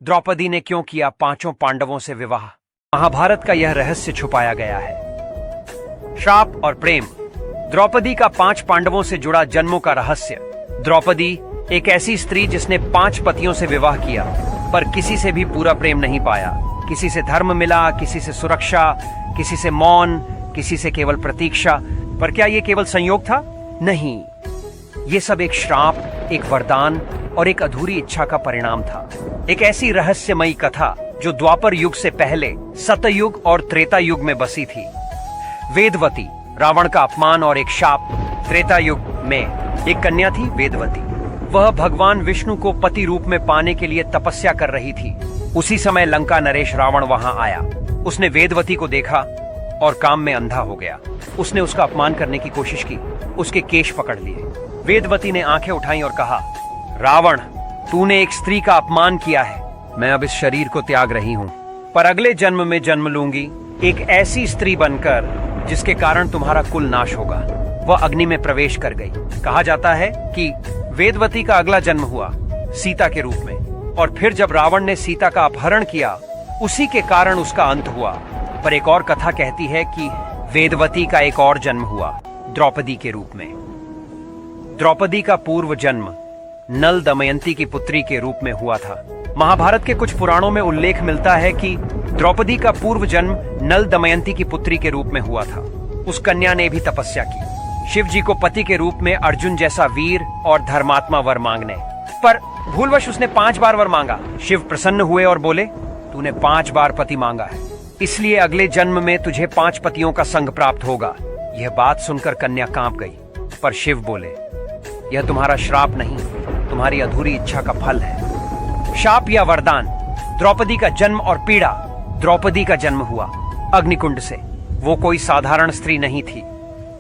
द्रौपदी ने क्यों किया पांचों पांडवों से विवाह? महाभारत का यह रहस्य छुपाया गया है। श्राप और प्रेम। द्रौपदी का 5 पांडवों से जुड़ा जन्मों का रहस्य। द्रौपदी एक ऐसी स्त्री जिसने 5 पतियों से विवाह किया, पर किसी से भी पूरा प्रेम नहीं पाया। किसी से धर्म मिला, किसी से सुरक्षा, किसी से मौन, किसी से केवल प्रतीक्षा। पर क्या यह केवल संयोग था? नहीं, ये सब एक श्राप, एक वरदान और एक अधूरी इच्छा का परिणाम था। एक ऐसी रहस्यमयी कथा जो द्वापर युग से पहले सतयुग और त्रेता युग में बसी थी। वेदवती, रावण का अपमान और एक शाप। त्रेता युग में एक कन्या थी वेदवती। वह भगवान विष्णु को पति रूप में पाने के लिए तपस्या कर रही थी। उसी समय लंका नरेश रावण वहां आया। उसने वेदवती को देखा और काम में अंधा हो गया। उसने उसका अपमान करने की कोशिश की, उसके केश पकड़ लिए। वेदवती ने आंखें उठाई और कहा, रावण, तूने एक स्त्री का अपमान किया है। मैं अब इस शरीर को त्याग रही हूं, पर अगले जन्म में जन्म लूंगी एक ऐसी स्त्री बनकर जिसके कारण तुम्हारा कुल नाश होगा। वह अग्नि में प्रवेश कर गई। कहा जाता है कि वेदवती का अगला जन्म हुआ सीता के रूप में, और फिर जब रावण ने सीता का अपहरण किया, उसी के कारण उसका अंत हुआ। पर एक और कथा कहती है कि वेदवती का एक और जन्म हुआ द्रौपदी के रूप में। द्रौपदी का पूर्व जन्म नल दमयंती की पुत्री के रूप में हुआ था। महाभारत के कुछ पुराणों में उल्लेख मिलता है कि द्रौपदी का पूर्व जन्म नल दमयंती की पुत्री के रूप में हुआ था। उस कन्या ने भी तपस्या की, शिव जी को पति के रूप में अर्जुन जैसा वीर और धर्मात्मा वर मांगने, पर भूलवश उसने 5 बार वर मांगा। शिव प्रसन्न हुए और बोले, तूने 5 बार पति मांगा है, इसलिए अगले जन्म में तुझे 5 पतियों का संग प्राप्त होगा। यह बात सुनकर कन्या कांप गई, पर शिव बोले, यह तुम्हारा श्राप नहीं, तुम्हारी अधूरी इच्छा का फल है। शाप या वरदान। द्रौपदी का जन्म और पीड़ा। द्रौपदी का जन्म हुआ अग्निकुंड से। वो कोई साधारण स्त्री नहीं थी,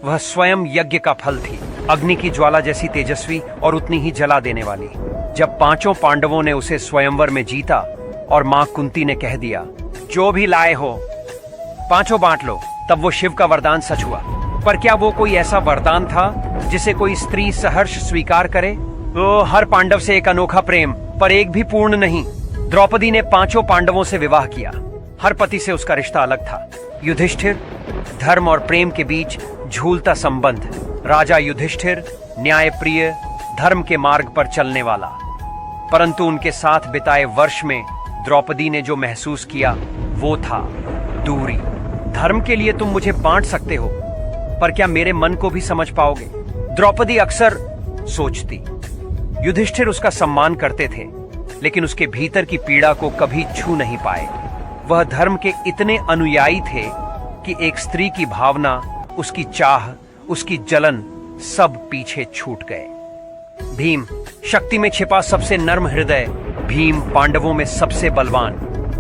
वह स्वयं यज्ञ का फल थी। अग्नि की ज्वाला जैसी तेजस्वी और उतनी ही जला देने वाली। जब 5 पांडवों ने उसे स्वयंवर में जीता और मां कुंती ने कह दिया, जो भी लाए हो 5 बांट लो, तब वो शिव का वरदान सच हुआ। पर क्या वो कोई ऐसा वरदान था जिसे कोई स्त्री सहर्ष स्वीकार करे? हर पांडव से एक अनोखा प्रेम, पर एक भी पूर्ण नहीं। द्रौपदी ने 5 पांडवों से विवाह किया। हर पति से उसका रिश्ता अलग था। युधिष्ठिर, धर्म और प्रेम के बीच झूलता संबंध। राजा युधिष्ठिर, न्यायप्रिय, धर्म के मार्ग पर चलने वाला। परंतु उनके साथ बिताए वर्ष में द्रौपदी ने जो महसूस किया वो था दूरी। धर्म के लिए तुम मुझे बांट सकते हो, पर क्या मेरे मन को भी समझ पाओगे? द्रौपदी अक्सर सोचती। युधिष्ठिर उसका सम्मान करते थे, लेकिन उसके भीतर की पीड़ा को कभी छू नहीं पाए। वह धर्म के इतने अनुयायी थे कि एक स्त्री की भावना, उसकी चाह, उसकी जलन सब पीछे छूट गए। भीम, शक्ति में छिपा सबसे नर्म हृदय। भीम पांडवों में सबसे बलवान,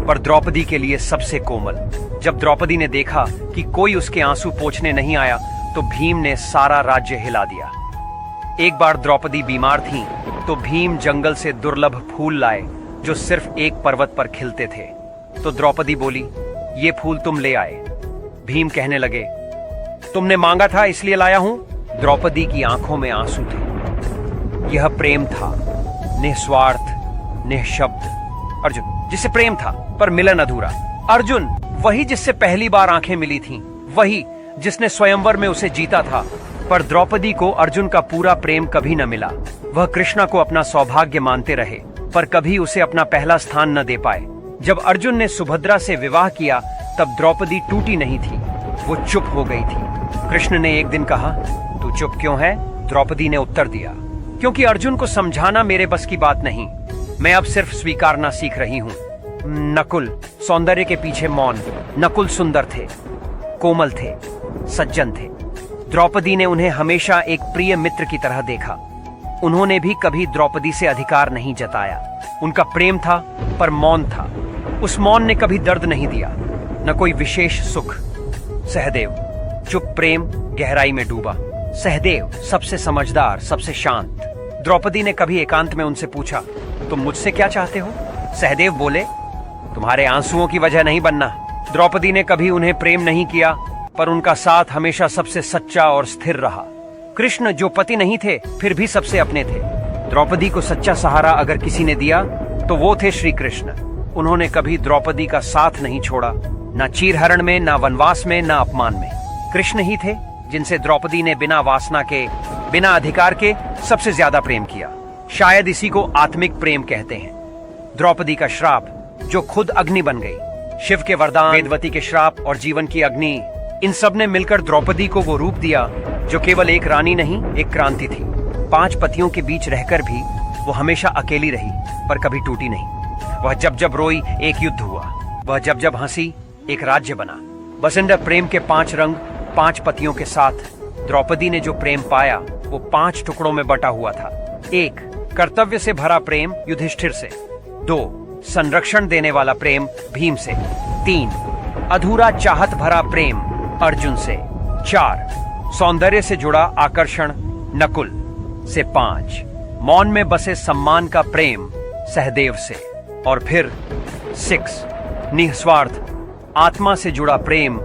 पर द्रौपदी के लिए सबसे कोमल। जब द्रौपदी ने देखा कि कोई उसके आंसू पोंछने नहीं आया, तो भीम ने सारा राज्य हिला दिया। एक बार द्रौपदी बीमार थी, तो भीम जंगल से दुर्लभ फूल लाए जो सिर्फ एक पर्वत पर खिलते थे। तो द्रौपदी बोली, ये फूल तुम ले आए। भीम कहने लगे, तुमने मांगा था इसलिए लाया हूं। द्रौपदी की आंखों में आंसू थे। यह प्रेम था, निस्वार्थ, निःशब्द। अर्जुन, जिससे प्रेम था पर मिलन अधूरा। अर्जुन, वही जिससे पहली बार आंखें मिली थीं, वही जिसने स्वयंवर में उसे जीता था। पर द्रौपदी को अर्जुन का पूरा प्रेम कभी न मिला। वह कृष्णा को अपना सौभाग्य मानते रहे, पर कभी उसे अपना पहला स्थान न दे पाए। जब अर्जुन ने सुभद्रा से विवाह किया, तब द्रौपदी टूटी नहीं थी, वो चुप हो गई थी। कृष्ण ने एक दिन कहा, तू चुप क्यों है? द्रौपदी ने उत्तर दिया, क्योंकि अर्जुन को समझाना मेरे बस की बात नहीं। मैं अब सिर्फ स्वीकारना सीख रही हूँ। नकुल, सौंदर्य के पीछे मौन। नकुल सुंदर थे, कोमल थे, सज्जन थे। द्रौपदी ने उन्हें हमेशा एक प्रिय मित्र की तरह देखा। उन्होंने भी कभी द्रौपदी से अधिकार नहीं जताया। उनका प्रेम था, पर मौन था। उस मौन ने कभी दर्द नहीं दिया, न कोई विशेष सुख। सहदेव, चुप प्रेम गहराई में डूबा। सहदेव सबसे समझदार, सबसे शांत। द्रौपदी ने कभी एकांत में उनसे पूछा, तुम मुझसे क्या चाहते हो? सहदेव बोले, तुम्हारे आंसुओं की वजह नहीं बनना। द्रौपदी ने कभी उन्हें प्रेम नहीं किया, पर उनका साथ हमेशा सबसे सच्चा और स्थिर रहा। कृष्ण जो पति नहीं थे, फिर भी सबसे अपने थे। द्रौपदी को सच्चा सहारा अगर किसी ने दिया, तो वो थे श्री कृष्ण। उन्होंने कभी द्रौपदी का साथ नहीं छोड़ा, ना चीरहरण में, ना वनवास में, ना अपमान में। कृष्ण ही थे जिनसे द्रौपदी ने बिना वासना के, बिना अधिकार के सबसे ज्यादा प्रेम किया। शायद इसी को आत्मिक प्रेम कहते हैं। द्रौपदी का श्राप जो खुद अग्नि बन गई, शिव के वरदान, वेदवती के श्राप और जीवन की अग्नि, इन सब ने मिलकर द्रौपदी को वो रूप दिया जो केवल एक रानी नहीं, एक क्रांति थी। 5 पतियों के बीच रहकर भी वो हमेशा अकेली रही, पर कभी टूटी नहीं। वह जब जब रोई, एक युद्ध हुआ। वह जब जब हंसी, एक राज्य बना। बसिंदर प्रेम के 5 रंग, 5 पतियों के साथ द्रौपदी ने जो प्रेम पाया वो 5 टुकड़ों में बटा हुआ था। 1. कर्तव्य से भरा प्रेम युधिष्ठिर से। 2. संरक्षण देने वाला प्रेम भीम से। 3. अधूरा चाहत भरा प्रेम अर्जुन से। 4. सौंदर्य से जुड़ा आकर्षण नकुल से। 5. मौन में बसे सम्मान का प्रेम सहदेव से। और फिर 6. निस्वार्थ आत्मा से जुड़ा प्रेम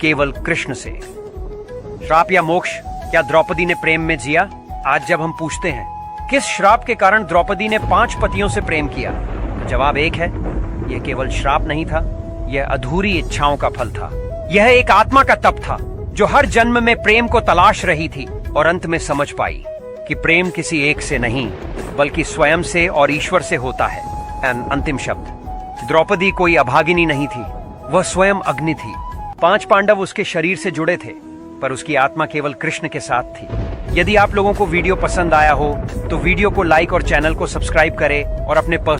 केवल कृष्ण से। श्राप या मोक्ष, क्या द्रौपदी ने प्रेम में जिया? आज जब हम पूछते हैं किस श्राप के कारण द्रौपदी ने 5 पतियों से प्रेम किया, तो जवाब एक है, यह केवल श्राप नहीं था, यह अधूरी इच्छाओं का फल था। यह एक आत्मा का तप था जो हर जन्म में प्रेम को तलाश रही थी और अंत में समझ पाई कि प्रेम किसी एक से नहीं, बल्कि स्वयं से और ईश्वर से होता है। अंतिम शब्द, द्रौपदी कोई अभागिनी नहीं थी, वह स्वयं अग्नि थी। 5 पांडव उसके शरीर से जुड़े थे, पर उसकी आत्मा केवल कृष्ण के साथ थी। यदि आप लोगों को वीडियो पसंद आया हो तो वीडियो को लाइक और चैनल को सब्सक्राइब करें और अपने